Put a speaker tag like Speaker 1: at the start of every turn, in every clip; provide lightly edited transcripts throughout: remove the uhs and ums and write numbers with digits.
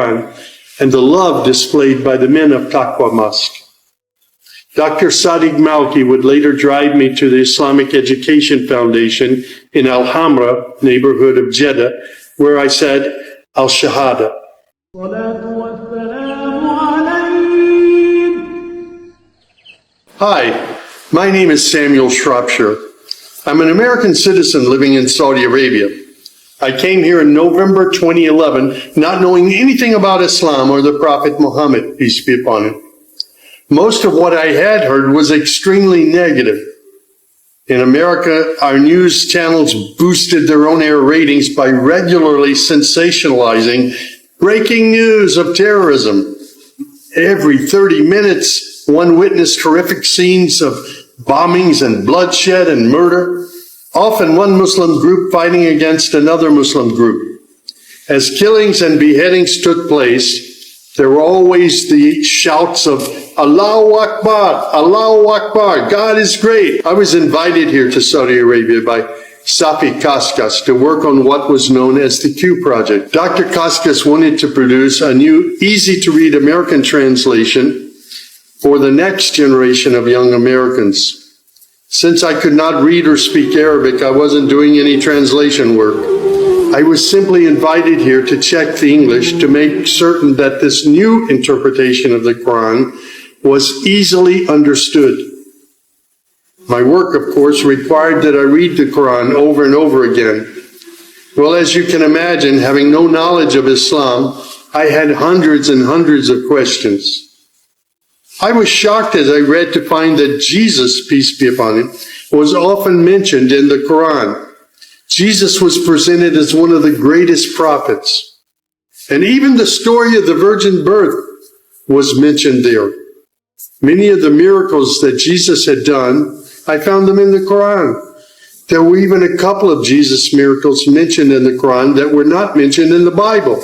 Speaker 1: Quran and the love displayed by the men of Taqwa Mosque. Dr. Sadiq Malki would later drive me to the Islamic Education Foundation in Al-Hamra, neighborhood of Jeddah, where I said Al-Shahada. Hi, my name is Samuel Shropshire. I'm an American citizen living in Saudi Arabia. I came here in November 2011, not knowing anything about Islam or the Prophet Muhammad, peace be upon him. Most of what I had heard was extremely negative. In America, our news channels boosted their on-air ratings by regularly sensationalizing breaking news of terrorism. Every 30 minutes, one witnessed horrific scenes of bombings and bloodshed and murder, often one Muslim group fighting against another Muslim group. As killings and beheadings took place, there were always the shouts of Allahu Akbar, Allahu Akbar, God is great. I was invited here to Saudi Arabia by Safi Kaskas to work on what was known as the Q Project. Dr. Kaskas wanted to produce a new, easy-to-read American translation for the next generation of young Americans. Since I could not read or speak Arabic, I wasn't doing any translation work. I was simply invited here to check the English to make certain that this new interpretation of the Quran was easily understood. My work, of course, required that I read the Quran over and over again. Well, as you can imagine, having no knowledge of Islam, I had hundreds and hundreds of questions. I was shocked as I read to find that Jesus, peace be upon him, was often mentioned in the Quran. Jesus was presented as one of the greatest prophets. And even the story of the virgin birth was mentioned there. Many of the miracles that Jesus had done, I found them in the Quran. There were even a couple of Jesus miracles mentioned in the Quran that were not mentioned in the Bible.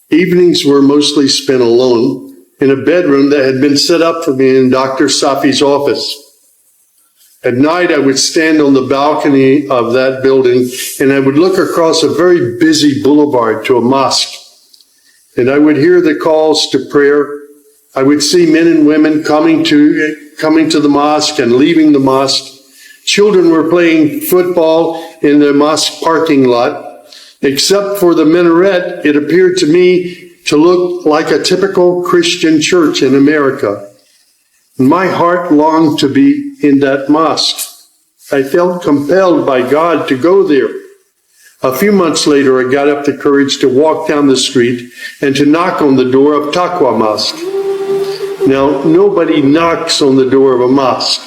Speaker 1: Evenings were mostly spent alone in a bedroom that had been set up for me in Dr. Safi's office. At night, I would stand on the balcony of that building and I would look across a very busy boulevard to a mosque. And I would hear the calls to prayer. I would see men and women coming to the mosque and leaving the mosque. Children were playing football in the mosque parking lot. Except for the minaret, it appeared to me to look like a typical Christian church in America. My heart longed to be in that mosque. I felt compelled by God to go there. A few months later, I got up the courage to walk down the street and to knock on the door of Taqwa Mosque. Now, nobody knocks on the door of a mosque.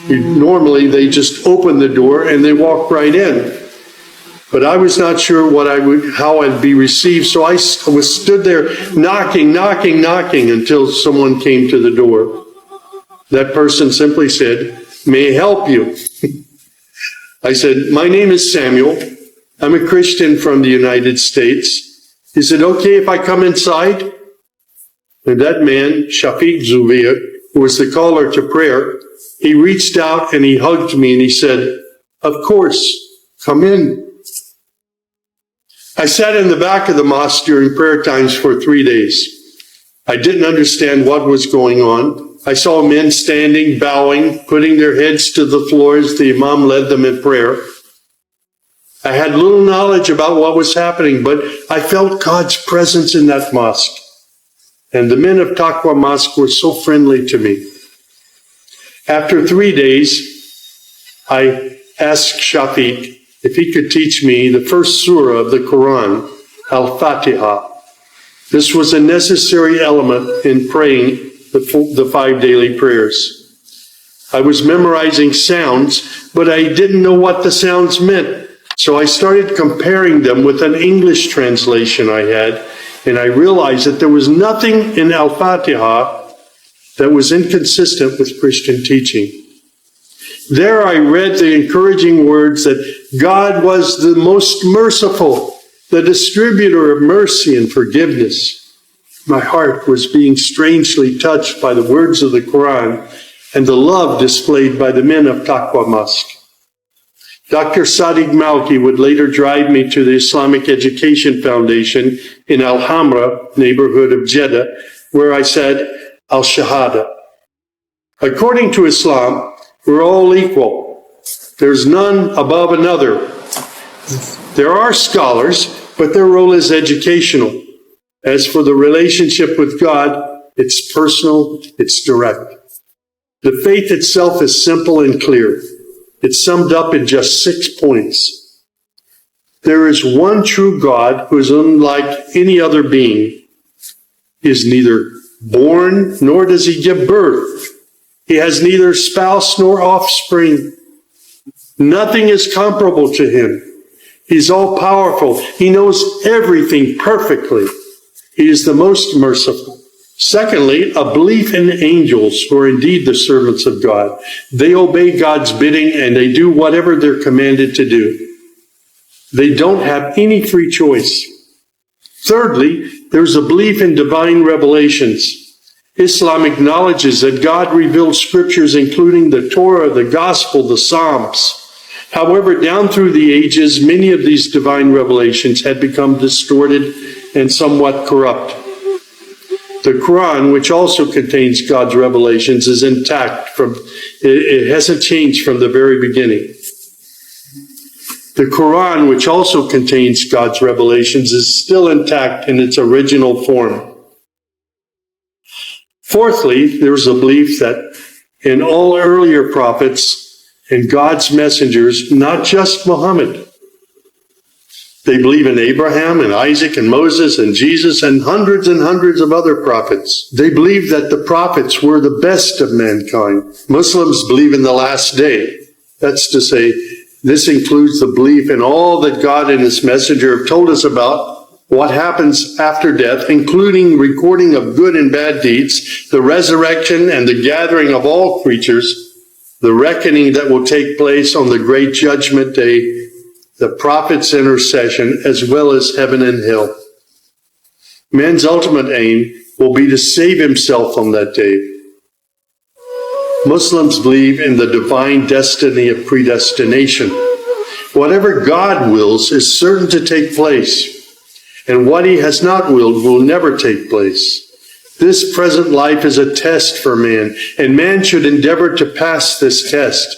Speaker 1: Normally, they just open the door and they walk right in. But I was not sure how I'd be received, so I stood there knocking until someone came to the door. That person simply said, "May I help you?" I said, "My name is Samuel. I'm a Christian from the United States. Is it okay if I come inside?" And that man, Shafiq Zubair, who was the caller to prayer, he reached out and he hugged me and he said, "Of course, come in." I sat in the back of the mosque during prayer times for 3 days. I didn't understand what was going on. I saw men standing, bowing, putting their heads to the floor as the imam led them in prayer. I had little knowledge about what was happening, but I felt God's presence in that mosque. And the men of Taqwa Mosque were so friendly to me. After 3 days, I asked Shafiq if he could teach me the first surah of the Quran, Al-Fatiha. This was a necessary element in praying the 5 daily prayers. I was memorizing sounds, but I didn't know what the sounds meant. So I started comparing them with an English translation I had, and I realized that there was nothing in Al-Fatiha that was inconsistent with Christian teaching. There I read the encouraging words that God was the most merciful, the distributor of mercy and forgiveness. My heart was being strangely touched by the words of the Quran and the love displayed by the men of Taqwa Mosque. Dr. Sadiq Malki would later drive me to the Islamic Education Foundation in Al-Hamra, neighborhood of Jeddah, where I said, Al-Shahada. According to Islam, we're all equal. There's none above another. There are scholars, but their role is educational. As for the relationship with God, it's personal, it's direct. The faith itself is simple and clear. It's summed up in just 6 points. There is one true God who is unlike any other being. He is neither born, nor does he give birth. He has neither spouse nor offspring. Nothing is comparable to him. He's all-powerful. He knows everything perfectly. He is the most merciful. Secondly, a belief in angels, who are indeed the servants of God. They obey God's bidding and they do whatever they're commanded to do. They don't have any free choice. Thirdly, there's a belief in divine revelations. Islam acknowledges that God revealed scriptures including the Torah, the Gospel, the Psalms. However, down through the ages, many of these divine revelations had become distorted and somewhat corrupt. The Quran, which also contains God's revelations, is intact. It hasn't changed from the very beginning. The Quran, which also contains God's revelations, is still intact in its original form. Fourthly, there's a belief that in all earlier prophets and God's messengers, not just Muhammad, they believe in Abraham and Isaac and Moses and Jesus and hundreds of other prophets. They believe that the prophets were the best of mankind. Muslims believe in the last day. That's to say, this includes the belief in all that God and his messenger have told us about what happens after death, including recording of good and bad deeds, the resurrection and the gathering of all creatures, the reckoning that will take place on the great judgment day, the prophet's intercession, as well as heaven and hell. Man's ultimate aim will be to save himself on that day. Muslims believe in the divine destiny of predestination. Whatever God wills is certain to take place, and what he has not willed will never take place. This present life is a test for man, and man should endeavor to pass this test.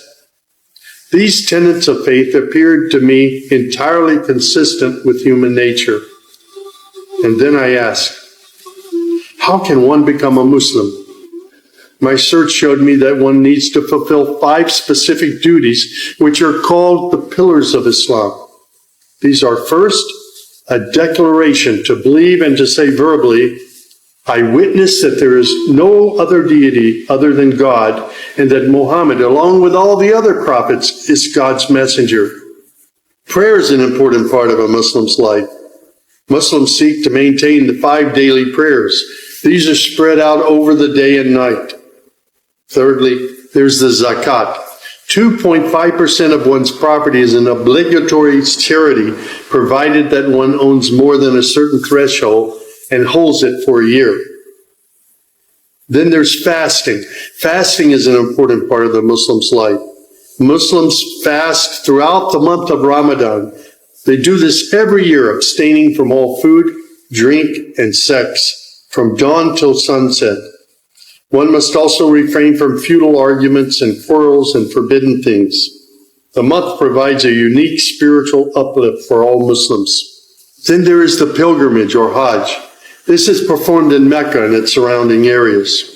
Speaker 1: These tenets of faith appeared to me entirely consistent with human nature. And then I asked, how can one become a Muslim? My search showed me that one needs to fulfill 5 specific duties, which are called the pillars of Islam. These are: first, a declaration to believe and to say verbally, I witness that there is no other deity other than God, and that Muhammad, along with all the other prophets, is God's messenger. Prayer is an important part of a Muslim's life. Muslims seek to maintain the 5 daily prayers. These are spread out over the day and night. Thirdly, there's the zakat. 2.5% of one's property is an obligatory charity, provided that one owns more than a certain threshold and holds it for a year. Then there's fasting. Fasting is an important part of the Muslim's life. Muslims fast throughout the month of Ramadan. They do this every year, abstaining from all food, drink, and sex from dawn till sunset. One must also refrain from futile arguments and quarrels and forbidden things. The month provides a unique spiritual uplift for all Muslims. Then there is the pilgrimage or Hajj. This is performed in Mecca and its surrounding areas.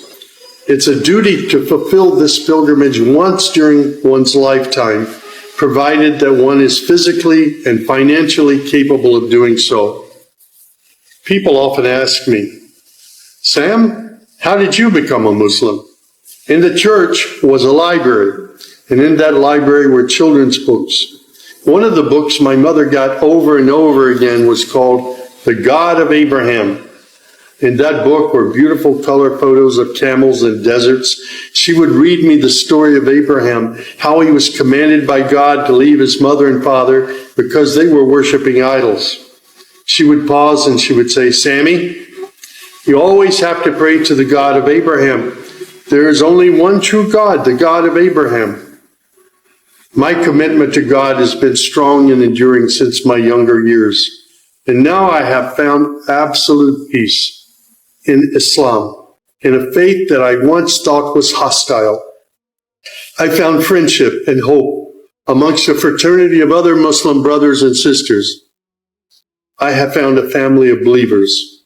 Speaker 1: It's a duty to fulfill this pilgrimage once during one's lifetime, provided that one is physically and financially capable of doing so. People often ask me, Sam, how did you become a Muslim? In the church was a library, and in that library were children's books. One of the books my mother got over and over again was called The God of Abraham. In that book were beautiful color photos of camels and deserts. She would read me the story of Abraham, how he was commanded by God to leave his mother and father because they were worshiping idols. She would pause and she would say, Sammy, you always have to pray to the God of Abraham. There is only one true God, the God of Abraham. My commitment to God has been strong and enduring since my younger years. And now I have found absolute peace in Islam, in a faith that I once thought was hostile. I found friendship and hope amongst a fraternity of other Muslim brothers and sisters. I have found a family of believers.